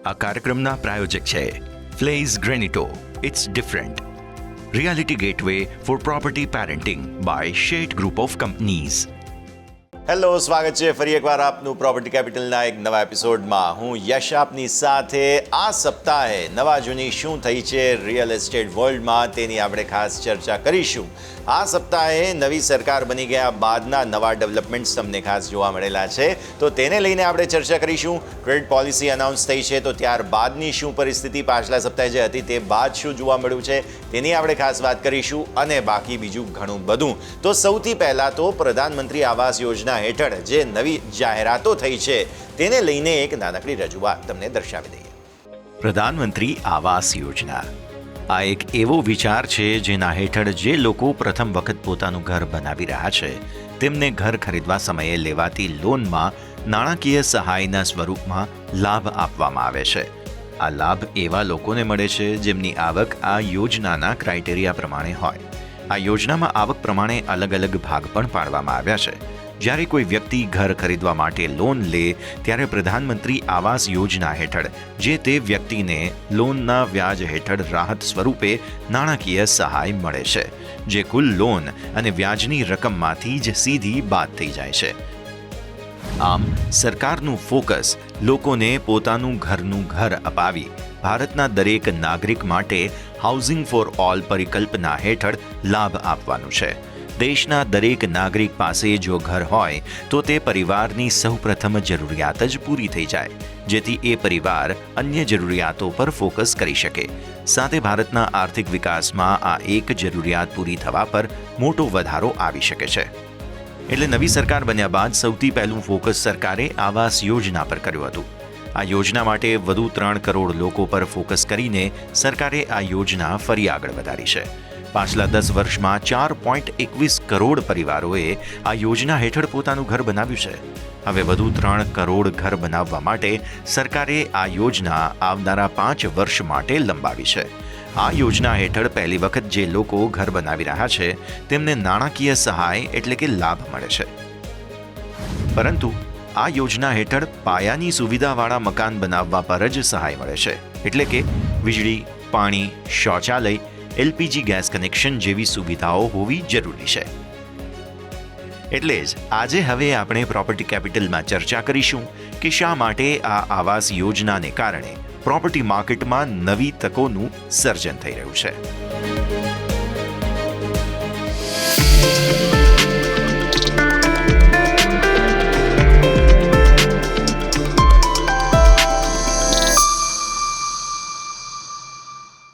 આ કાર્યક્રમના પ્રાયોજક છે Flaze Granito, it's different, reality gateway for property parenting by Sheth group of companies. Hello, સ્વાગત છે ફરી એકવાર આપનું પ્રોપર્ટી કેપિટલના એક નવા એપિસોડમાં. હું યશ આપની સાથે. આ સપ્તાહે નવા જૂની શું થઈ છે રિયલ એસ્ટેટ વર્લ્ડમાં તેની આપણે ખાસ ચર્ચા કરીશું. આ સપ્તાહે નવી સરકાર બની ગયા બાદના નવા ડેવલપમેન્ટ્સ તમને ખાસ જોવા મળેલા છે, તો તેને લઈને આપણે ચર્ચા કરીશું. ક્રેડિટ પોલિસી અનાઉન્સ થઈ છે, તો ત્યારબાદની શું પરિસ્થિતિ, પાછલા સપ્તાહે જે હતી તે બાદ શું જોવા મળ્યું છે તેની આપણે ખાસ વાત કરીશું, અને બાકી બીજું ઘણું બધું. તો સૌથી પહેલાં તો પ્રધાનમંત્રી આવાસ યોજના હેઠળ જે નવી જાહેરાતો થઈ છે તેને લઈને એક નાનકડી રજૂઆત તમને દર્શાવી દઈએ. પ્રધાનમંત્રી આવાસ યોજના આ એક એવો વિચાર છે જેના હેઠળ જે લોકો પ્રથમ વખત પોતાનું ઘર બનાવી રહ્યા છે તેમને ઘર ખરીદવા સમયે લેવાતી લોનમાં નાણાકીય સહાયના સ્વરૂપમાં લાભ આપવામાં આવે છે. આ લાભ એવા લોકોને મળે છે જેમની આવક આ યોજનાના ક્રાઇટેરિયા પ્રમાણે હોય. આ યોજનામાં આવક પ્રમાણે અલગ અલગ ભાગ પણ પાડવામાં આવ્યા છે. જ્યારે કોઈ વ્યક્તિ ઘર ખરીદવા માટે લોન લે ત્યારે પ્રધાનમંત્રી આવાસ યોજના હેઠળ જે તે વ્યક્તિને લોનના વ્યાજ હેઠળ રાહત સ્વરૂપે નાણાકીય સહાય મળે છે, જે કુલ લોન અને વ્યાજની રકમમાંથી જ સીધી બાદ થઈ જાય છે. આમ સરકારનું ફોકસ લોકોને પોતાનું ઘરનું ઘર અપાવી ભારતના દરેક નાગરિક માટે હાઉસિંગ ફોર ઓલ પરિકલ્પના હેઠળ લાભ આપવાનું છે. દેશના દરેક નાગરિક પાસે જો ઘર હોય તો તે પરિવારની સૌપ્રથમ જરૂરિયાત જ પૂરી થઈ જાય, જેથી એ પરિવાર અન્ય જરૂરિયાતો પર ફોકસ કરી શકે. સાથે ભારતના આર્થિક વિકાસમાં આ એક જરૂરિયાત પૂરી થવા પર મોટો વધારો આવી શકે છે. એટલે નવી સરકાર બન્યા બાદ સૌથી પહેલું ફોકસ સરકારે આવાસ યોજના પર કર્યું હતું. આ યોજના માટે વધુ 3 કરોડ લોકો પર ફોકસ કરીને સરકારે આ યોજના ફરી આગળ વધારી છે. પાછલા 10 વર્ષમાં 4.21 કરોડ પરિવારોએ આ યોજના હેઠળ પોતાનું ઘર બનાવ્યું છે. હવે વધુ 3 કરોડ ઘર બનાવવા માટે સરકારે આ યોજના આવનારા 5 વર્ષ માટે લંબાવી છે. આ યોજના હેઠળ પહેલી વખત જે લોકો ઘર બનાવી રહ્યા છે તેમને નાણાકીય સહાય એટલે કે લાભ મળે છે. પરંતુ આ યોજના હેઠળ પાયાની સુવિધાવાળા મકાન બનાવવા પર જ સહાય મળે છે, એટલે કે વીજળી, પાણી, શૌચાલય, એલપીજી ગેસ કનેક્શન જેવી સુવિધાઓ હોવી જરૂરી છે. એટલે જ આજે હવે આપણે પ્રોપર્ટી કેપિટલમાં ચર્ચા કરીશું કે શા માટે આ આવાસ યોજનાને કારણે પ્રોપર્ટી માર્કેટમાં નવી તકોનું સર્જન થઈ રહ્યું છે.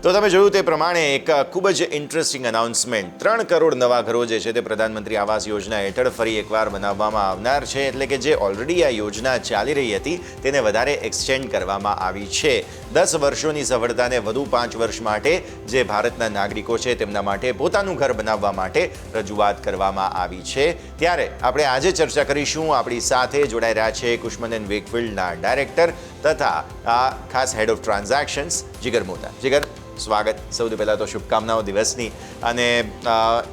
તો તમે જોયું તે પ્રમાણે એક ખૂબ જ ઇન્ટરેસ્ટિંગ અનાઉન્સમેન્ટ. 3 કરોડ નવા ઘરો જે છે તે પ્રધાનમંત્રી આવાસ યોજના હેઠળ ફરી એકવાર બનાવવામાં આવનાર છે. એટલે કે જે ઓલરેડી આ યોજના ચાલી રહી હતી તેને વધારે એક્સટેન્ડ કરવામાં આવી છે. 10 વર્ષોની સફળતાને વધુ 5 વર્ષ માટે જે ભારતના નાગરિકો છે તેમના માટે પોતાનું ઘર બનાવવા માટે રજૂઆત કરવામાં આવી છે. ત્યારે આપણે આજે ચર્ચા કરીશું. આપણી સાથે જોડાઈ રહ્યા છે કુશમન & વેકફિલ્ડના ડાયરેક્ટર તથા આ ખાસ હેડ ઓફ ટ્રાન્ઝેક્શન્સ જીગર મોતા. જીગર, સ્વાગત. સૌથી પહેલાં તો શુભકામનાઓ દિવસની. અને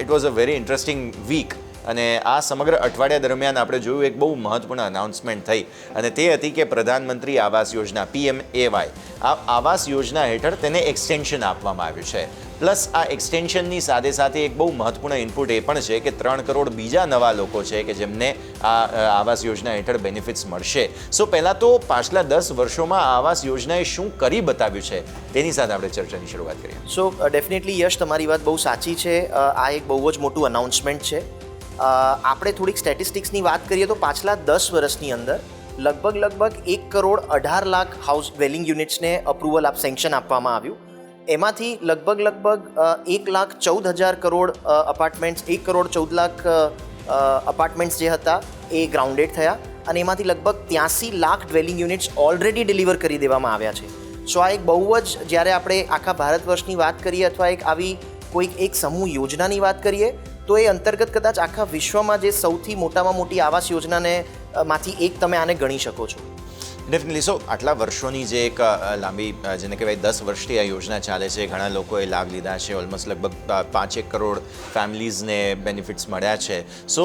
it was a very interesting week. અને આ સમગ્ર અઠવાડિયા દરમિયાન આપણે જોયું એક બહુ મહત્વપૂર્ણ અનાઉન્સમેન્ટ થઈ, અને તે હતી કે પ્રધાનમંત્રી આવાસ યોજના PMAY આ આવાસ યોજના હેઠળ તેને એક્સટેન્શન આપવામાં આવ્યું છે. પ્લસ આ એક્સટેન્શનની સાથે સાથે એક બહુ મહત્વપૂર્ણ ઇનપુટ એ પણ છે કે 3 કરોડ બીજા નવા લોકો છે કે જેમને આ આવાસ યોજના હેઠળ બેનિફિટ્સ મળશે. સો પહેલાં તો પાછલા 10 વર્ષોમાં આવાસ યોજનાએ શું કરી બતાવ્યું છે તેની સાથે આપણે ચર્ચાની શરૂઆત કરીએ. સો ડેફિનેટલી યશ, તમારી વાત બહુ સાચી છે. આ એક બહુ જ મોટું અનાઉન્સમેન્ટ છે. આપણે થોડીક સ્ટેટિસ્ટિક્સની વાત કરીએ તો પાછલા 10 વર્ષની અંદર લગભગ 1 કરોડ 18 લાખ હાઉસ ડ્વેલિંગ યુનિટ્સને અપ્રુવલ સેન્ક્શન આપવામાં આવ્યું. એમાંથી લગભગ 1,14,000 કરોડ અપાર્ટમેન્ટ્સ, 1 કરોડ 14 લાખ અપાર્ટમેન્ટ્સ જે હતા એ ગ્રાઉન્ડેડ થયા, અને એમાંથી લગભગ 83 lakh dwelling units already deliver કરી દેવામાં આવ્યા છે. સો આ એક બહુ જ, જ્યારે આપણે આખા ભારત વર્ષની વાત કરીએ અથવા એક આવી કોઈક એક સમૂહ યોજનાની વાત કરીએ તો એ અંતર્ગત કદાચ આખા વિશ્વમાં જે સૌથી મોટામાં મોટી આવાસ યોજનાને માંથી એક તમે આને ગણી શકો છો. ડેફિનેટલી. સો આટલા વર્ષોની જે એક લાંબી, જેને કહેવાય 10 વર્ષથી આ યોજના ચાલે છે, ઘણા લોકોએ લાભ લીધા છે. ઓલમોસ્ટ લગભગ 5-1 કરોડ ફેમિલીઝને બેનિફિટ્સ મળ્યા છે. સો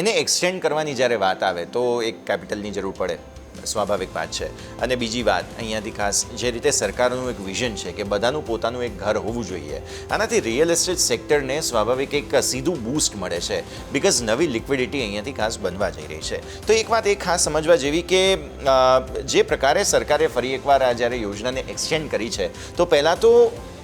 એને એક્સટેન્ડ કરવાની જ્યારે વાત આવે તો એક કેપિટલની જરૂર પડે. સ્વાભાવિક વાત છે. અને બીજી વાત અહીંયાથી ખાસ જે રીતે સરકારનું એક વિઝન છે કે બધાનું પોતાનું એક ઘર હોવું જોઈએ, આનાથી રિયલ એસ્ટેટ સેક્ટરને સ્વાભાવિક એક સીધું બૂસ્ટ મળે છે, બિકોઝ નવી લિક્વિડિટી અહીંયાથી ખાસ બનવા જઈ રહી છે. તો એક વાત એ ખાસ સમજવા જેવી કે જે પ્રકારે સરકારે ફરી એકવાર આ જ્યારે યોજનાને એક્સટેન્ડ કરી છે, તો પહેલાં તો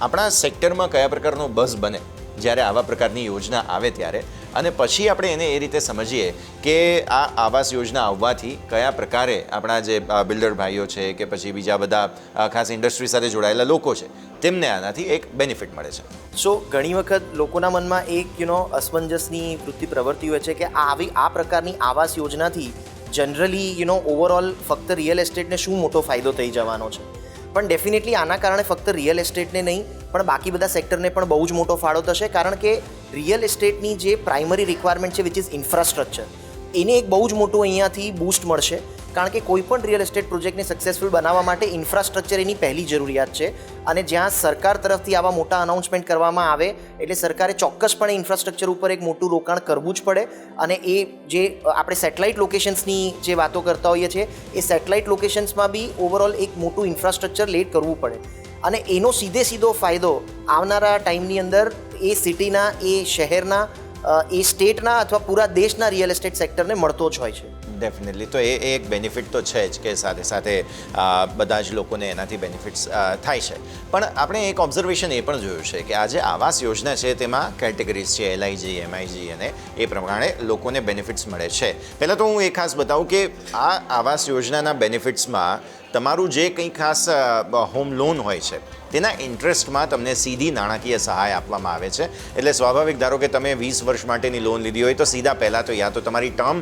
આપણા સેક્ટરમાં કયા પ્રકારનો બઝ બને જ્યારે આવા પ્રકારની યોજના આવે ત્યારે, અને પછી આપણે એને એ રીતે સમજીએ કે આ આવાસ યોજના આવવાથી કયા પ્રકારે આપણા જે બિલ્ડર ભાઈઓ છે કે પછી બીજા બધા ખાસ ઇન્ડસ્ટ્રી સાથે જોડાયેલા લોકો છે તેમને આનાથી એક બેનિફિટ મળે છે. સો ઘણી વખત લોકોના મનમાં એક અસમંજસની વૃત્તિ પ્રવર્તી હોય છે કે આ પ્રકારની આવાસ યોજનાથી જનરલી ઓવરઓલ ફક્ત રિયલ એસ્ટેટને શું મોટો ફાયદો થઈ જવાનો છે. પણ ડેફિનેટલી આના કારણે ફક્ત રિયલ એસ્ટેટને નહીં પણ બાકી બધા સેક્ટરને પણ બહુ જ મોટો ફાળો થશે, કારણ કે રિયલ એસ્ટેટની જે પ્રાઇમરી રિક્વાયરમેન્ટ છે વિચ ઇઝ ઇન્ફ્રાસ્ટ્રક્ચર, એને એક બહુ જ મોટું અહીંયાથી બૂસ્ટ મળશે. કારણ કે કોઈ પણ રિયલ એસ્ટેટ પ્રોજેક્ટને સક્સેસફુલ બનાવવા માટે ઇન્ફ્રાસ્ટ્રક્ચર એની પહેલી જરૂરિયાત છે. અને જ્યાં સરકાર તરફથી આવા મોટા અનાઉન્સમેન્ટ કરવામાં આવે એટલે સરકારે ચોક્કસપણે ઇન્ફ્રાસ્ટ્રક્ચર ઉપર એક મોટું રોકાણ કરવું જ પડે. અને એ જે આપણે સેટેલાઇટ લોકેશન્સની જે વાતો કરતા હોઈએ છીએ એ સેટેલાઇટ લોકેશન્સમાં બી ઓવરઓલ એક મોટું ઇન્ફ્રાસ્ટ્રક્ચર લેડ કરવું પડે. અને એનો સીધો ફાયદો આવનારા ટાઈમની અંદર એ સિટીના, એ શહેરના, એ સ્ટેટના અથવા પૂરા દેશના રિયલ એસ્ટેટ સેક્ટરને મળતો જ હોય છે. ડેફિનેટલી. તો એ એક બેનિફિટ તો છે જ કે સાથે સાથે બધા જ લોકોને એનાથી બેનિફિટ્સ થાય છે. પણ આપણે એક ઓબ્ઝર્વેશન એ પણ જોયું છે કે આ જે આવાસ યોજના છે તેમાં કેટેગરીઝ છે, LIG, MIG, અને એ પ્રમાણે લોકોને બેનિફિટ્સ મળે છે. પહેલાં તો હું એ ખાસ બતાવું કે આ આવાસ યોજનાના બેનિફિટ્સમાં તમારું જે કંઈ ખાસ હોમ લોન હોય છે તેના ઇન્ટરેસ્ટમાં તમને સીધી નાણાકીય સહાય આપવામાં આવે છે. એટલે સ્વાભાવિક ધારો કે તમે 20 વર્ષ માટેની લોન લીધી હોય તો સીધા પહેલાં તો યા તો તમારી ટર્મ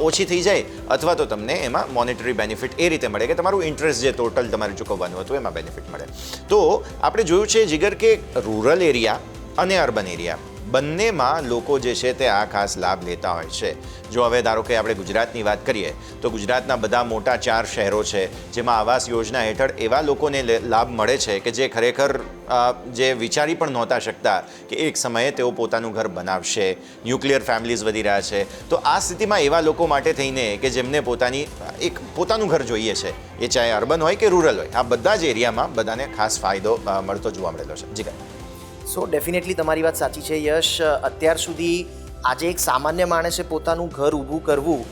ઓછી થઈ જાય અથવા તો તમને એમાં મોનેટરી બેનિફિટ એ રીતે મળે કે તમારું ઇન્ટરેસ્ટ જે ટોટલ તમારે ચૂકવવાનું હતું એમાં બેનિફિટ મળે. તો આપણે જોયું છે જીગર કે રૂરલ એરિયા અને અર્બન એરિયા બંનેમાં લોકો જે છે તે આ ખાસ લાભ લેતા હોય છે. જો હવે ધારો કે આપણે ગુજરાતની વાત કરીએ તો ગુજરાતના બધા મોટા 4 શહેરો છે જેમાં આવાસ યોજના હેઠળ એવા લોકોને લાભ મળે છે કે જે ખરેખર જે વિચારી પણ નહોતા શકતા કે એક સમયે તેઓ પોતાનું ઘર બનાવશે. ન્યુક્લિયર ફેમિલીઝ વધી રહ્યા છે. તો આ સ્થિતિમાં એવા લોકો માટે થઈને કે જેમને પોતાનું ઘર જોઈએ છે, એ ચાહે અર્બન હોય કે રૂરલ હોય, આ બધા જ એરિયામાં બધાને ખાસ ફાયદો મળતો જોવા મળેલો છે. જી સો ડેફિનેટલી તમારી વાત સાચી છે યશ. અત્યાર સુધી આજે એક સામાન્ય માણસે પોતાનું ઘર ઊભું કરવું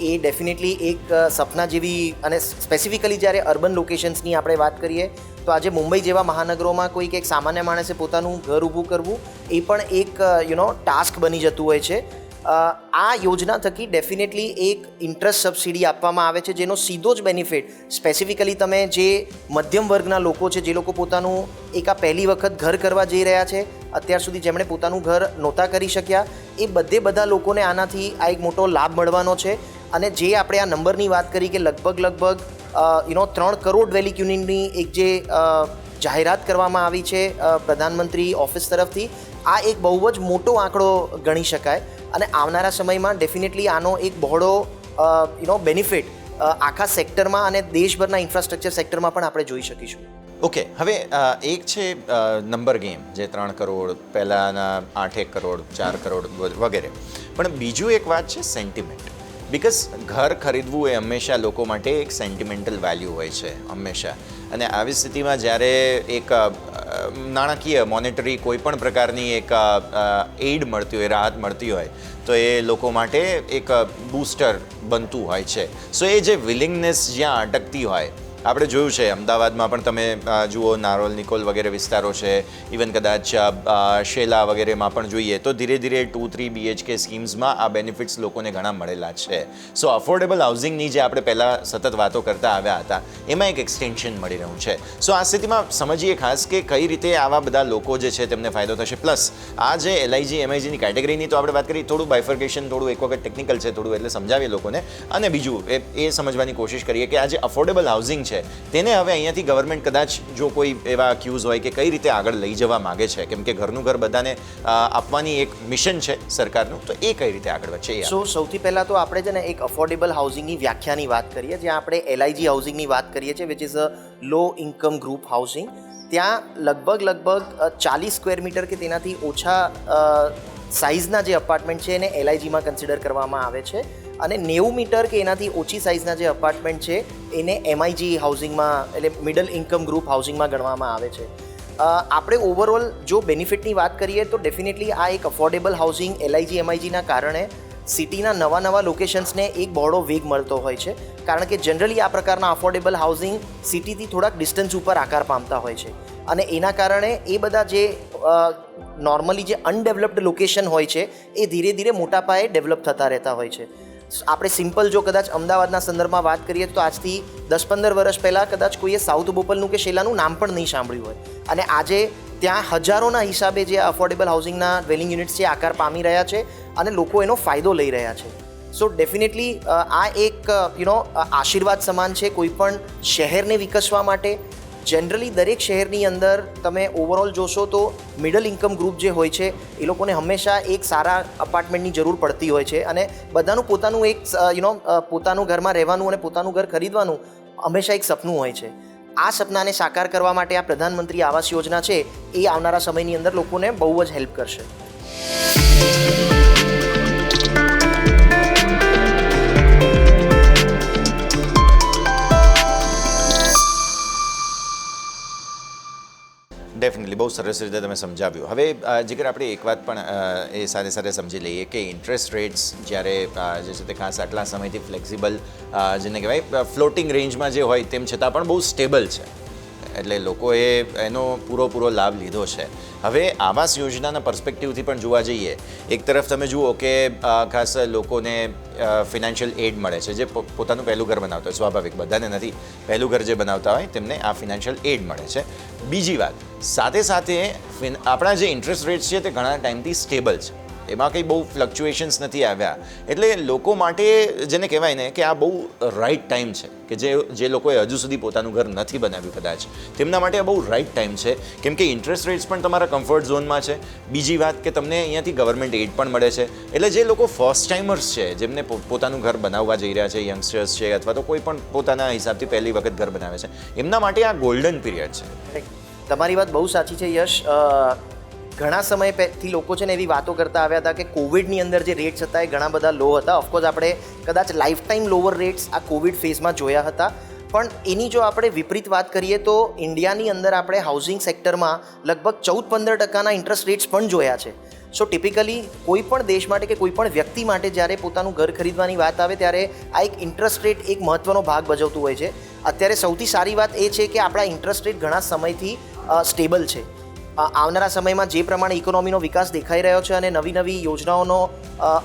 એ ડેફિનેટલી એક સપના જેવી, અને સ્પેસિફિકલી જ્યારે અર્બન લોકેશન્સની આપણે વાત કરીએ તો આજે મુંબઈ જેવા મહાનગરોમાં કોઈક એક સામાન્ય માણસે પોતાનું ઘર ઊભું કરવું એ પણ એક ટાસ્ક બની જતું હોય છે. આ યોજના થકી ડેફિનેટલી એક ઇન્ટરેસ્ટ સબસિડી આપવામાં આવે છે જેનો સીધો જ બેનિફિટ સ્પેસિફિકલી તમે જે મધ્યમ વર્ગના લોકો છે, જે લોકો પોતાનું એક આ પહેલી વખત ઘર કરવા જઈ રહ્યા છે, અત્યાર સુધી જેમણે પોતાનું ઘર નહોતા કરી શક્યા, એ બધા લોકોને આનાથી આ એક મોટો લાભ મળવાનો છે. અને જે આપણે આ નંબરની વાત કરી કે લગભગ 3 કરોડ ડવેલિંગ યુનિટની એક જે જાહેરાત કરવામાં આવી છે પ્રધાનમંત્રી ઓફિસ તરફથી, આ એક બહુ જ મોટો આંકડો ગણી શકાય. અને આવનારા સમયમાં ડેફિનેટલી આનો એક બહોળો બેનિફિટ આખા સેક્ટરમાં અને દેશભરના ઇન્ફ્રાસ્ટ્રક્ચર સેક્ટરમાં પણ આપણે જોઈ શકીશું. ઓકે, હવે એક છે નંબર ગેમ, જે 3 કરોડ, પહેલાંના 8 કરોડ, 4 કરોડ વગેરે. પણ બીજું એક વાત છે સેન્ટિમેન્ટ. બિકોઝ ઘર ખરીદવું એ હંમેશા લોકો માટે એક સેન્ટિમેન્ટલ વેલ્યુ હોય છે હંમેશા. અને આવી સ્થિતિમાં જ્યારે એક નાણાકીય મોનેટરી કોઈ પણ પ્રકારની એક એડ મળતી હોય, રાહત મળતી હોય, તો એ લોકો માટે એક બૂસ્ટર બનતું હોય છે. સો એ જે વિલિંગનેસ જ્યાં અટકતી હોય, આપણે જોયું છે અમદાવાદમાં પણ તમે જુઓ, નારોલ, નિકોલ વગેરે વિસ્તારો છે, ઇવન કદાચ શેલા વગેરેમાં પણ જોઈએ તો ધીરે ધીરે 2-3 BHK સ્કીમ્સમાં આ બેનિફિટ્સ લોકોને ઘણા મળેલા છે. સો અફોર્ડેબલ હાઉસિંગની જે આપણે પહેલાં સતત વાતો કરતા આવ્યા હતા એમાં એક એક્સટેન્શન મળી રહ્યું છે. સો આ સ્થિતિમાં સમજીએ ખાસ કે કઈ રીતે આવા બધા લોકો જે છે તેમને ફાયદો થશે. પ્લસ આ જે LIG, MIGની કેટેગરીની તો આપણે વાત કરી, થોડું બાયફર્કેશન, થોડું એક વખત ટેકનિકલ છે થોડું, એટલે સમજાવીએ લોકોને. અને બીજું એ સમજવાની કોશિશ કરીએ કે આ જે અફોર્ડેબલ હાઉસિંગ છે તેને હવે અહીંયાથી ગવર્મેન્ટ કદાચ જો કોઈ એવા ક્યુઝ હોય કે કઈ રીતે આગળ લઈ જવા માગે છે, કેમ કે ઘરનું ઘર બધાને આપવાની એક મિશન છે સરકારનું, તો એ કઈ રીતે આગળ વધશે? સો સૌથી પહેલાં તો આપણે છે ને એક અફોર્ડેબલ હાઉસિંગની વ્યાખ્યાની વાત કરીએ, જ્યાં આપણે LIG હાઉસિંગની વાત કરીએ છીએ, which is a low income group housing. ત્યાં લગભગ 40 સ્ક્વેર મીટર કે તેનાથી ઓછા સાઇઝના જે અપાર્ટમેન્ટ છે એને LIGમાં કન્સિડર કરવામાં આવે છે. અને 90 મીટર કે એનાથી ઓછી સાઇઝના જે અપાર્ટમેન્ટ છે એને MIG હાઉસિંગમાં એટલે મિડલ ઇન્કમ ગ્રુપ હાઉસિંગમાં ગણવામાં આવે છે. આપણે ઓવરઓલ જો બેનિફિટની વાત કરીએ તો ડેફિનેટલી આ એક અફોર્ડેબલ હાઉસિંગ LIG MIGના કારણે સિટીના નવા લોકેશન્સને એક બહોળો વેગ મળતો હોય છે, કારણ કે જનરલી આ પ્રકારના અફોર્ડેબલ હાઉસિંગ સિટીથી થોડાક ડિસ્ટન્સ ઉપર આકાર પામતા હોય છે અને એના કારણે એ બધા જે નોર્મલી જે અનડેવલપ્ડ લોકેશન હોય છે એ ધીરે ધીરે મોટા પાયે ડેવલપ થતા રહેતા હોય છે. આપણે સિમ્પલ જો કદાચ અમદાવાદના સંદર્ભમાં વાત કરીએ તો આજથી 10-15 વર્ષ પહેલાં કદાચ કોઈએ સાઉથ બોપલનું કે શેલાનું નામ પણ નહીં સાંભળ્યું હોય, અને આજે ત્યાં હજારોના હિસાબે જે અફોર્ડેબલ હાઉસિંગના ડ્વેલિંગ યુનિટ્સ છે આકાર પામી રહ્યા છે અને લોકો એનો ફાયદો લઈ રહ્યા છે. સો ડેફિનેટલી આ એક આશીર્વાદ સમાન છે કોઈ પણ શહેરને વિકસવા માટે. જનરલી દરેક શહેરની અંદર તમે ઓવરઓલ જોશો તો મિડલ ઇન્કમ ગ્રુપ જે હોય છે એ લોકોને હંમેશા એક સારા અપાર્ટમેન્ટની જરૂર પડતી હોય છે અને બધાનું પોતાનું એક પોતાનું ઘરમાં રહેવાનું અને પોતાનું ઘર ખરીદવાનું હંમેશા એક સપનું હોય છે. આ સપનાને સાકાર કરવા માટે આ પ્રધાનમંત્રી આવાસ યોજના છે એ આવનારા સમયની અંદર લોકોને બહુ જ હેલ્પ કરશે. ડેફિનેટલી બહુ સરસ રીતે તમે સમજાવ્યું. હવે જીગર આપણે એક વાત પણ એ સાથે સાથે સમજી લઈએ કે ઇન્ટરેસ્ટ રેટ્સ જ્યારે જે છે તે ખાસ આટલા સમયથી ફ્લેક્સિબલ જેને કહેવાય ફ્લોટિંગ રેન્જમાં જે હોય તેમ છતાં પણ બહુ સ્ટેબલ છે, એટલે લોકોએ એનો પૂરો લાભ લીધો છે. હવે આવાસ યોજનાના પર્સપેક્ટિવથી પણ જોવા જઈએ, એક તરફ તમે જુઓ કે ખાસ લોકોને ફિનાન્શિયલ એડ મળે છે જે પોતાનું પહેલું ઘર બનાવતા હોય, સ્વાભાવિક બધાને નથી, પહેલું ઘર જે બનાવતા હોય તેમને આ ફિનાન્શિયલ એડ મળે છે. બીજી વાત, સાથે આપણા જે ઇન્ટરેસ્ટ રેટ છે તે ઘણા ટાઈમથી સ્ટેબલ છે, એમાં કંઈ બહુ ફ્લક્ચ્યુએશન્સ નથી આવ્યા, એટલે લોકો માટે જેને કહેવાય ને કે આ બહુ રાઇટ ટાઈમ છે કે જે લોકોએ હજુ સુધી પોતાનું ઘર નથી બનાવ્યું કદાચ તેમના માટે આ બહુ રાઇટ ટાઈમ છે, કેમ કે ઇન્ટરેસ્ટ રેટ્સ પણ તમારા કમ્ફર્ટ ઝોનમાં છે. બીજી વાત કે તમને અહીંયાથી ગવર્મેન્ટ એડ પણ મળે છે, એટલે જે લોકો ફર્સ્ટ ટાઈમર્સ છે જેમને પોતાનું ઘર બનાવવા જઈ રહ્યા છે, યંગસ્ટર્સ છે અથવા તો કોઈ પણ પોતાના હિસાબથી પહેલી વખત ઘર બનાવે છે, એમના માટે આ ગોલ્ડન પીરિયડ છે. તમારી વાત બહુ સાચી છે યશ. ઘણા સમય પહેલાંથી લોકો છે ને એવી વાતો કરતા આવ્યા હતા કે કોવિડની અંદર જે રેટ્સ હતા એ ઘણા બધા લો હતા. ઓફકોર્સ આપણે કદાચ લાઈફ ટાઈમ લોવર રેટ્સ આ કોવિડ ફેઝમાં જોયા હતા, પણ એની જો આપણે વિપરીત વાત કરીએ તો ઇન્ડિયાની અંદર આપણે હાઉસિંગ સેક્ટરમાં લગભગ 14-15% ઇન્ટરેસ્ટ રેટ્સ પણ જોયા છે. સો ટિપિકલી કોઈ પણ દેશ માટે કે કોઈ પણ વ્યક્તિ માટે જ્યારે પોતાનું ઘર ખરીદવાની વાત આવે ત્યારે આ એક ઇન્ટરેસ્ટ રેટ એક મહત્ત્વનો ભાગ ભજવતું હોય છે. અત્યારે સૌથી સારી વાત એ છે કે આપણા ઇન્ટરેસ્ટ રેટ ઘણા સમયથી સ્ટેબલ છે. આવનારા સમયમાં જે પ્રમાણે ઇકોનોમીનો વિકાસ દેખાઈ રહ્યો છે અને નવી યોજનાઓનો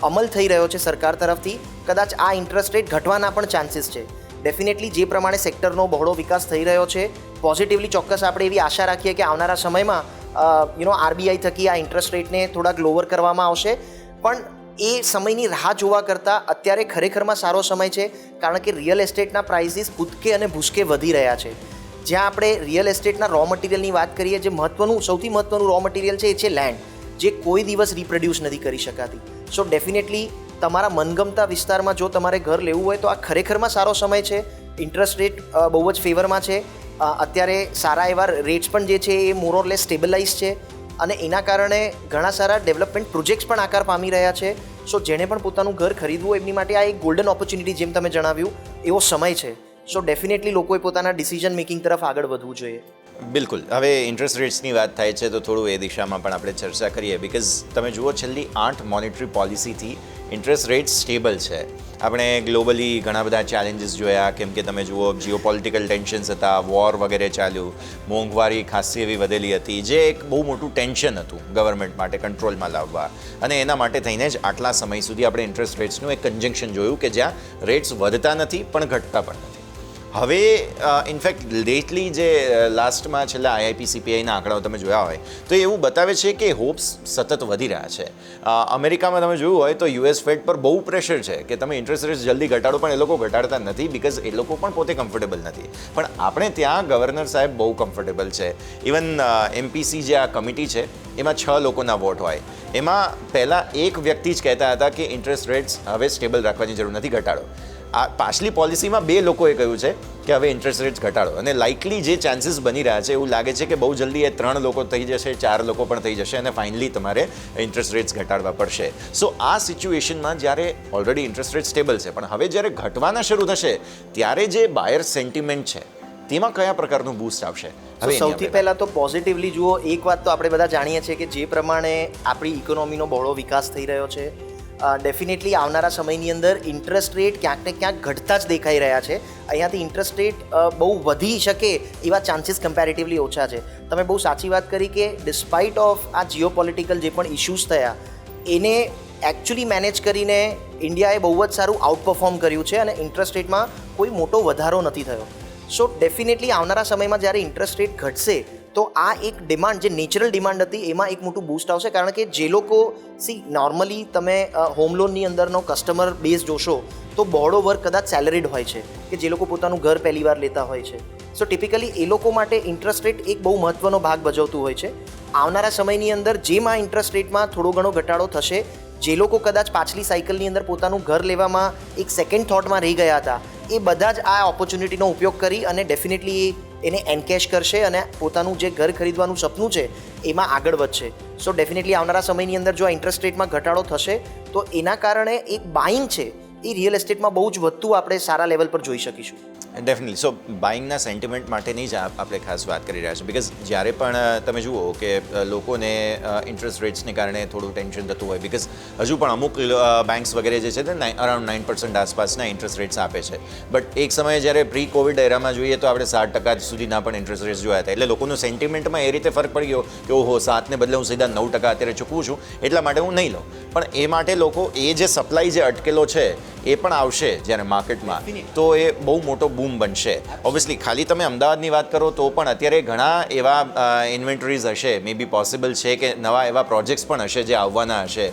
અમલ થઈ રહ્યો છે સરકાર તરફથી, કદાચ આ ઇન્ટરેસ્ટ રેટ ઘટવાના પણ ચાન્સીસ છે. ડેફિનેટલી જે પ્રમાણે સેક્ટરનો બહોળો વિકાસ થઈ રહ્યો છે, પોઝિટિવલી ચોક્કસ આપણે એવી આશા રાખીએ કે આવનારા સમયમાં RBI થકી આ ઇન્ટરેસ્ટ રેટને થોડાક લોવર કરવામાં આવશે. પણ એ સમયની રાહ જોવા કરતાં અત્યારે ખરેખરમાં સારો સમય છે, કારણ કે રિયલ એસ્ટેટના પ્રાઇસીસ કૂદકે અને ભૂસકે વધી રહ્યા છે. જ્યાં આપણે રિયલ એસ્ટેટના રો મટીરિયલની વાત કરીએ, જે સૌથી મહત્ત્વનું રો મટીરિયલ છે એ છે લેન્ડ, જે કોઈ દિવસ રિપ્રોડ્યુસ નથી કરી શકાતી. સો ડેફિનેટલી તમારા મનગમતા વિસ્તારમાં જો તમારે ઘર લેવું હોય તો આ ખરેખરમાં સારો સમય છે. ઇન્ટરેસ્ટ રેટ બહુ જ ફેવરમાં છે. અત્યારે સારા એવા રેટ્સ પણ જે છે એ મોર ઓર લેસ સ્ટેબલાઇઝ છે અને એના કારણે ઘણા સારા ડેવલપમેન્ટ પ્રોજેક્ટ્સ પણ આકાર પામી રહ્યા છે. સો જેણે પણ પોતાનું ઘર ખરીદવું એમની માટે આ એક ગોલ્ડન ઓપોર્ચ્યુનિટી, જેમ તમે જણાવ્યું, એવો સમય છે. સો ડેફિનેટલી લોકોએ પોતાના ડિસિઝન મેકિંગ તરફ આગળ વધવું જોઈએ. બિલકુલ. હવે ઇન્ટરેસ્ટ રેટ્સની વાત થાય છે તો થોડું એ દિશામાં પણ આપણે ચર્ચા કરીએ, બિકોઝ તમે જુઓ છેલ્લી 8 મોનેટરી પોલિસીથી ઇન્ટરેસ્ટ રેટ સ્ટેબલ છે. આપણે ગ્લોબલી ઘણા બધા ચેલેન્જીસ જોયા, કેમ કે તમે જુઓ જીઓપોલિટિકલ ટેન્શન્સ હતા, વોર વગેરે ચાલ્યું, મોંઘવારી ખાસી એવી વધેલી હતી, જે એક બહુ મોટું ટેન્શન હતું ગવર્મેન્ટ માટે કંટ્રોલમાં લાવવા, અને એના માટે થઈને જ આટલા સમય સુધી આપણે ઇન્ટરેસ્ટ રેટ્સનું એક કન્જંક્શન જોયું કે જ્યાં રેટ્સ વધતા નથી પણ ઘટતા પણ નથી. હવે ઇનફેક્ટ લેટલી જે લાસ્ટમાં છેલ્લા IIP-CPIના આંકડાઓ તમે જોયા હોય તો એવું બતાવે છે કે હોપ્સ સતત વધી રહ્યા છે. અમેરિકામાં તમે જોયું હોય તો US ફેડ પર બહુ પ્રેશર છે કે તમે ઇન્ટરેસ્ટ રેટ્સ જલ્દી ઘટાડો, પણ એ લોકો ઘટાડતા નથી બિકોઝ એ લોકો પણ પોતે કમ્ફર્ટેબલ નથી. પણ આપણે ત્યાં ગવર્નર સાહેબ બહુ કમ્ફર્ટેબલ છે. ઇવન MPC જે આ કમિટી છે એમાં 6 લોકોના વોટ હોય, એમાં પહેલાં એક વ્યક્તિ જ કહેતા હતા કે ઇન્ટરેસ્ટ રેટ્સ હવે સ્ટેબલ રાખવાની જરૂર નથી, ઘટાડો. આ પાછલી પોલિસીમાં 2 લોકોએ કહ્યું છે કે હવે ઇન્ટરેસ્ટ રેટ્સ ઘટાડો, અને લાઇકલી જે ચાન્સીસ બની રહ્યા છે એવું લાગે છે કે બહુ જલ્દી એ 3 લોકો થઈ જશે, 4 લોકો પણ થઈ જશે, અને ફાઇનલી તમારે ઇન્ટરેસ્ટ રેટ્સ ઘટાડવા પડશે. સો આ સિચ્યુએશનમાં જ્યારે ઓલરેડી ઇન્ટરેસ્ટ રેટ સ્ટેબલ છે, પણ હવે જ્યારે ઘટવાના શરૂ થશે ત્યારે જે બાયર સેન્ટિમેન્ટ છે તેમાં કયા પ્રકારનું બૂસ્ટ આવશે? હવે સૌથી પહેલાં તો પોઝિટિવલી જુઓ, એક વાત તો આપણે બધા જાણીએ છીએ કે જે પ્રમાણે આપણી ઇકોનોમીનો બહોળો વિકાસ થઈ રહ્યો છે, ડેફિનેટલી આવનારા સમયની અંદર ઇન્ટરેસ્ટ રેટ ક્યાંક ને ક્યાંક ઘટતા જ દેખાઈ રહ્યા છે. અહીંયાથી ઇન્ટરેસ્ટ રેટ બહુ વધી શકે એવા ચાન્સીસ કમ્પેરેટિવલી ઓછા છે. તમે બહુ સાચી વાત કરી કે ડિસ્પાઇટ ઓફ આ જીઓપોલિટિકલ જે પણ ઇશ્યુઝ થયા એને એકચ્યુઅલી મેનેજ કરીને ઇન્ડિયાએ બહુ જ સારું આઉટ પરફોર્મ કર્યું છે અને ઇન્ટરેસ્ટ રેટમાં કોઈ મોટો વધારો નથી થયો. સો ડેફિનેટલી આવનારા સમયમાં જ્યારે ઇન્ટરેસ્ટ રેટ ઘટશે તો આ એક ડિમાન્ડ જે નેચરલ ડિમાન્ડ હતી એમાં એક મોટું બૂસ્ટ આવશે. કારણ કે જે લોકો નોર્મલી તમે હોમ લોનની અંદરનો કસ્ટમર બેઝ જોશો તો બહોળો વર્ગ કદાચ સેલરીડ હોય છે, કે જે લોકો પોતાનું ઘર પહેલી વાર લેતા હોય છે. સો ટિપિકલી એ લોકો માટે ઇન્ટરેસ્ટ રેટ એક બહુ મહત્ત્વનો ભાગ ભજવતું હોય છે. આવનારા સમયની અંદર જેમાં ઇન્ટરેસ્ટ રેટમાં થોડો ઘણો ઘટાડો થશે, જે લોકો કદાચ પાછલી સાયકલની અંદર પોતાનું ઘર લેવામાં એક સેકન્ડ થોટમાં રહી ગયા હતા, એ બધા જ આ ઓપોર્ચ્યુનિટીનો ઉપયોગ કરી અને ડેફિનેટલી એને એનકેશ કરશે અને પોતાનું જે ઘર ખરીદવાનું સપનું છે એમાં આગળ વધશે. સો ડેફિનેટલી આવનારા સમયની અંદર જો આ ઇન્ટરેસ્ટ રેટમાં ઘટાડો થશે તો એના કારણે એક બાઇંગ છે એ રિયલ એસ્ટેટમાં બહુ જ વધતું આપણે સારા લેવલ પર જોઈ શકીશું. ડેફિનેટલી. સો બાઇંગના સેન્ટિમેન્ટ માટેની જ આપણે ખાસ વાત કરી રહ્યા છીએ, બિકોઝ જ્યારે પણ તમે જુઓ કે લોકોને ઇન્ટરેસ્ટ રેટ્સને કારણે થોડું ટેન્શન થતું હોય, બિકોઝ હજુ પણ અમુક બેંક્સ વગેરે જે છે તે અરાઉન્ડ 9% આસપાસના ઇન્ટરેસ્ટ રેટ્સ આપે છે. બટ એક સમયે જ્યારે પ્રી કોવિડ એરામાં જોઈએ તો આપણે 7% સુધીના પણ ઇન્ટરેસ્ટ રેટ્સ જોયા હતા. એટલે લોકોનું સેન્ટિમેન્ટમાં એ રીતે ફરક પડી ગયો કે ઓહો, 7ને બદલે હું સીધા 9% અત્યારે ચૂકવું છું, એટલા માટે હું નહીં લઉં. પણ એ માટે લોકો એ જે સપ્લાય જે અટકેલો છે એ પણ આવશે જ્યારે માર્કેટમાં, તો એ બહુ મોટો બૂમ બનશે. ઓબ્વિયસલી ખાલી તમે અમદાવાદની વાત કરો તો પણ અત્યારે ઘણા એવા ઇન્વેન્ટરીઝ હશે, મે બી પોસિબલ છે કે નવા એવા પ્રોજેક્ટ્સ પણ હશે જે આવવાના હશે,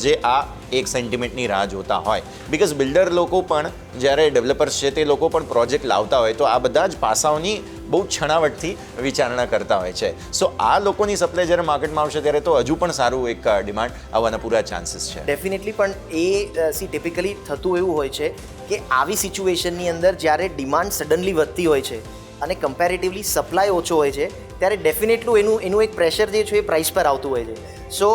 જે આ એક સેન્ટિમેન્ટની રાહ જોતા હોય. બિકોઝ બિલ્ડર લોકો પણ જ્યારે ડેવલપર્સ છે તે લોકો પણ પ્રોજેક્ટ લાવતા હોય તો આ બધા જ પાસાઓની બહુ છણાવટથી વિચારણા કરતા હોય છે. સો આ લોકોની સપ્લાય જ્યારે માર્કેટમાં આવશે ત્યારે તો હજુ પણ સારું એક ડિમાન્ડ આવવાના પૂરા ચાન્સીસ છે. ડેફિનેટલી. પણ એ ટિપિકલી થતું એવું હોય છે કે આવી સિચ્યુએશનની અંદર જ્યારે ડિમાન્ડ સડનલી વધતી હોય છે અને કમ્પેરેટિવલી સપ્લાય ઓછો હોય છે ત્યારે ડેફિનેટલી એનું એક પ્રેશર જે છે એ પ્રાઇસ પર આવતું હોય છે. સો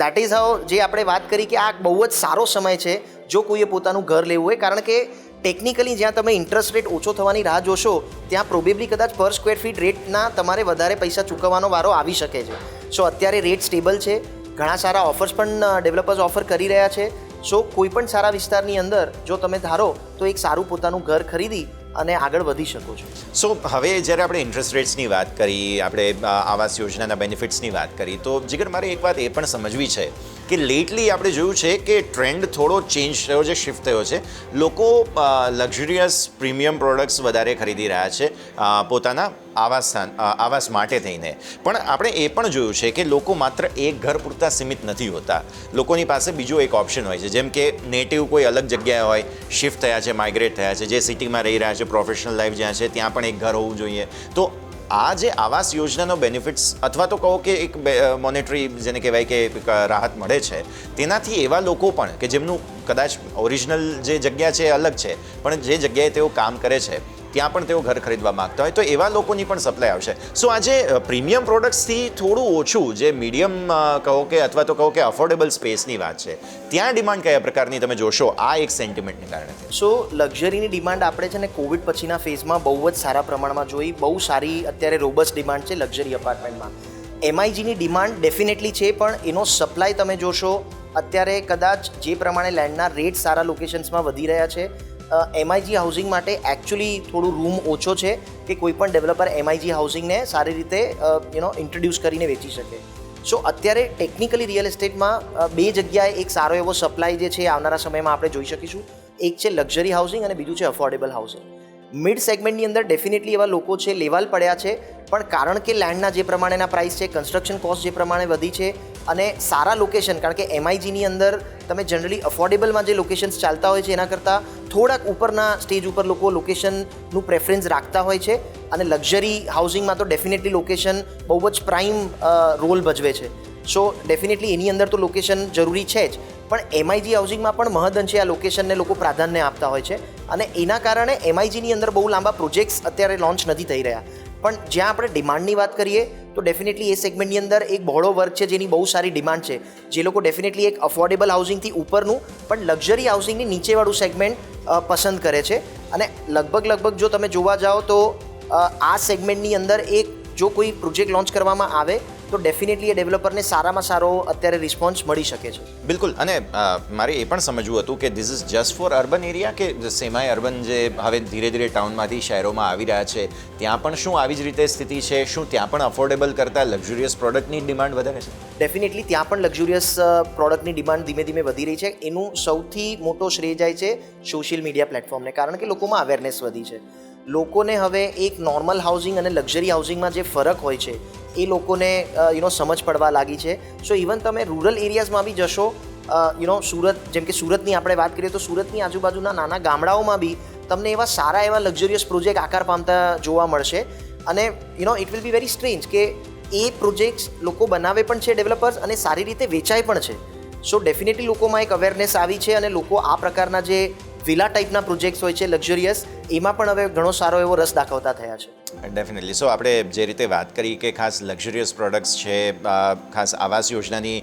દેટ ઇઝ હાઉ જે આપણે વાત કરી કે આ બહુ જ સારો સમય છે જો કોઈએ પોતાનું ઘર લેવું હોય, કારણ કે ટેકનિકલી જ્યાં તમે ઇન્ટરેસ્ટ રેટ ઓછો થવાની રાહ જોશો ત્યાં પ્રોબેબલી કદાચ પર સ્ક્વેર ફીટ રેટના તમારે વધારે પૈસા ચૂકવવાનો વારો આવી શકે છે. સો અત્યારે રેટ સ્ટેબલ છે, ઘણા સારા ઓફર્સ પણ ડેવલપર્સ ઓફર કરી રહ્યા છે. સો કોઈ પણ સારા વિસ્તારની અંદર જો તમે ધારો તો એક સારું પોતાનું ઘર ખરીદી અને આગળ વધી શકો છો. સો હવે જ્યારે આપણે ઇન્ટરેસ્ટ રેટ્સની વાત કરી, આપણે આવાસ યોજનાના બેનિફિટ્સની વાત કરી, તો જીગર મારે એક વાત એ પણ સમજવી છે કે લેટલી આપણે જોયું છે કે ટ્રેન્ડ થોડો ચેન્જ થયો છે, શિફ્ટ થયો છે. લોકો લક્ઝરિયસ પ્રીમિયમ પ્રોડક્ટ્સ વધારે ખરીદી રહ્યા છે પોતાના આવાસ માટે થઈને. પણ આપણે એ પણ જોયું છે કે લોકો માત્ર એક ઘર પૂરતા સીમિત નથી હોતા. લોકોની પાસે બીજો એક ઓપ્શન હોય છે, જેમ કે નેટિવ કોઈ અલગ જગ્યાએ હોય, શિફ્ટ થયા છે, માઇગ્રેટ થયા છે, જે સિટીમાં રહી રહ્યા છે, પ્રોફેશનલ લાઈફ જ્યાં છે ત્યાં પણ એક ઘર હોવું જોઈએ. તો આ જે આવાસ યોજનાનો બેનિફિટ્સ અથવા તો કહો કે એક મોનેટરી જેને કહેવાય કે રાહત મળે છે, તેનાથી એવા લોકો પણ કે જેમનું કદાચ ઓરિજિનલ જે જગ્યા છે એ અલગ છે, પણ જે જગ્યાએ તેઓ કામ કરે છે ત્યાં પણ તેઓ ઘર ખરીદવા માગતા હોય, તો એવા લોકોની પણ સપ્લાય આવશે. સો આજે પ્રીમિયમ પ્રોડક્ટ્સથી થોડું ઓછું જે મીડિયમ કહો કે અથવા તો કહો કે અફોર્ડેબલ સ્પેસની વાત છે, ત્યાં ડિમાન્ડ કયા પ્રકારની તમે જોશો આ એક સેન્ટિમેન્ટને કારણે? સો લક્ઝરીની ડિમાન્ડ આપણે છે ને કોવિડ પછીના ફેઝમાં બહુ જ સારા પ્રમાણમાં જોઈ. બહુ સારી અત્યારે રોબસ્ટ ડિમાન્ડ છે લક્ઝરી અપાર્ટમેન્ટમાં. MIGની ડિમાન્ડ ડેફિનેટલી છે, પણ એનો સપ્લાય તમે જોશો અત્યારે કદાચ જે પ્રમાણે લેન્ડના રેટ સારા લોકેશન્સમાં વધી રહ્યા છે, MIG હાઉસિંગ માટે એકચ્યુઅલી થોડું રૂમ ઓછો છે કે કોઈ પણ ડેવલપર MIG હાઉસિંગને સારી રીતે ઇન્ટ્રોડ્યુસ કરીને વેચી શકે. સો અત્યારે ટેકનિકલી રિયલ એસ્ટેટમાં બે જગ્યાએ એક સારો એવો સપ્લાય જે છે આવનારા સમયમાં આપણે જોઈ શકીશું. એક છે લક્ઝરી હાઉસિંગ અને બીજું છે અફોર્ડેબલ હાઉસિંગ. મિડ સેગમેન્ટની અંદર ડેફિનેટલી એવા લોકો છે, લેવાલ પડ્યા છે, પણ કારણ કે લેન્ડના જે પ્રમાણેના પ્રાઇસ છે, કન્સ્ટ્રક્શન કોસ્ટ જે પ્રમાણે વધી છે અને સારા લોકેશન, કારણ કે MIGની અંદર તમે જનરલી અફોર્ડેબલમાં જે લોકેશન્સ ચાલતા હોય છે એના કરતાં થોડાક ઉપરના સ્ટેજ ઉપર લોકો લોકેશનનું પ્રેફરન્સ રાખતા હોય છે, અને લક્ઝરી હાઉસિંગમાં તો ડેફિનેટલી લોકેશન બહુ જ પ્રાઇમ રોલ ભજવે છે. સો ડેફિનેટલી એની અંદર તો લોકેશન જરૂરી છે જ, પણ એમઆઈજી હાઉસિંગમાં પણ મહદઅંશે આ લોકેશનને લોકો પ્રાધાન્ય આપતા હોય છે અને એના કારણે એમઆઈજીની અંદર બહુ લાંબા પ્રોજેક્ટ્સ અત્યારે લોન્ચ નથી થઈ રહ્યા. પણ જ્યાં આપણે ડિમાન્ડની વાત કરીએ તો ડેફિનેટલી એ સેગમેન્ટની અંદર એક બહોળો વર્ગ છે જેની બહુ સારી ડિમાન્ડ છે, જે લોકો ડેફિનેટલી એક અફોર્ડેબલ હાઉસિંગથી ઉપરનું પણ લક્ઝરી હાઉસિંગની નીચેવાળું સેગમેન્ટ પસંદ કરે છે. અને લગભગ જો તમે જોવા જાઓ તો આ સેગમેન્ટની અંદર એક જો કોઈ પ્રોજેક્ટ લોન્ચ કરવામાં આવે તો ડેફિનેટલી એ ડેવલપરને સારામાં સારો અત્યારે રિસ્પોન્સ મળી શકે છે. બિલકુલ. અને મારે એ પણ સમજવું હતું કે this is just four urban area કે સેમાઈ અર્બન જે હવે ધીરે ધીરે ટાઉનમાંથી શહેરોમાં આવી રહ્યા છે ત્યાં પણ શું આવી જ રીતે સ્થિતિ છે? શું ત્યાં પણ અફોર્ડેબલ કરતાં લક્ઝુરિયસ પ્રોડક્ટની ડિમાન્ડ વધારે છે? ડેફિનેટલી ત્યાં પણ લક્ઝુરિયસ પ્રોડક્ટની ડિમાન્ડ ધીમે ધીમે વધી રહી છે. એનું સૌથી મોટો શ્રેય જાય છે સોશિયલ મીડિયા પ્લેટફોર્મને, કારણ કે લોકોમાં અવેરનેસ વધી છે. લોકોને હવે એક નોર્મલ હાઉસિંગ અને લક્ઝરી હાઉસિંગમાં જે ફરક હોય છે એ લોકોને સમજ પડવા લાગી છે. સો ઇવન તમે રૂરલ એરિયાઝમાં બી જશો, સુરત, જેમ કે સુરતની આપણે વાત કરીએ તો સુરતની આજુબાજુના નાના ગામડાઓમાં બી તમને એવા સારા એવા લક્ઝરિયસ પ્રોજેક્ટ આકાર પામતા જોવા મળશે. અને it will be very strange કે એ પ્રોજેક્ટ્સ લોકો બનાવે પણ છે ડેવલપર્સ અને સારી રીતે વેચાય પણ છે. સો ડેફિનેટલી લોકોમાં એક અવેરનેસ આવી છે અને લોકો આ પ્રકારના જે વિલા ટાઈપના પ્રોજેક્ટ્સ હોય છે લક્ઝરિયસ, એમાં પણ હવે ઘણો સારો એવો રસ દાખવતા થયા છે. ડેફિનેટલી. સો આપણે જે રીતે વાત કરી કે ખાસ લક્ઝરિયસ પ્રોડક્ટ્સ છે, ખાસ આવાસ યોજનાની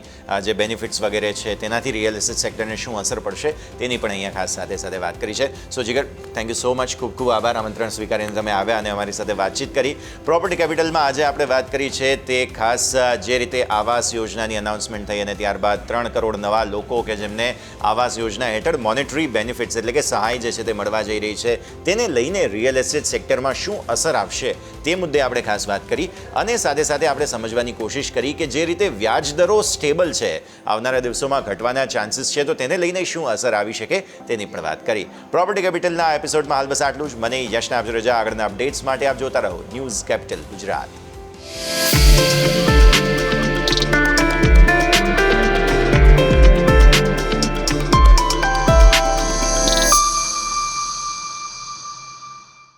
જે બેનિફિટ્સ વગેરે છે તેનાથી રિયલ એસ્ટેટ સેક્ટરને શું અસર પડશે તેની પણ અહીંયા ખાસ સાથે સાથે વાત કરી છે. સો જીગર, થેન્ક યુ સો મચ. ખૂબ ખૂબ આભાર આમંત્રણ સ્વીકારીને તમે આવ્યા અને અમારી સાથે વાતચીત કરી. પ્રોપર્ટી કેપિટલમાં આજે આપણે વાત કરી છે તે ખાસ જે રીતે આવાસ યોજનાની અનાઉન્સમેન્ટ થઈ અને ત્યારબાદ 3 કરોડ નવા લોકો કે જેમને આવાસ યોજના હેઠળ મોનેટરી બેનિફિટ્સ એટલે કે સહાય જે છે તે મળવા જઈ રહી છે તેને લઈને રિયલ એસ્ટેટ સેક્ટરમાં શું અસર આવશે તે મુદ્દે આપણે ખાસ વાત કરી અને સાથે સાથે આપણે સમજવાની કોશિશ કરી કે જે રીતે વ્યાજ દરો સ્ટેબલ છે, આવનારા દિવસોમાં ઘટવાના ચાન્સીસ છે, તો તેને લઈને શું અસર આવી શકે તેની પણ વાત કરી. પ્રોપર્ટી કેપિટલના એપિસોડમાં હાલ બસ આટલું જ. મને યશને આપજો રજા. આગળના અપડેટ્સ માટે આપ જોતા રહો ન્યૂઝ કેપિટલ ગુજરાત.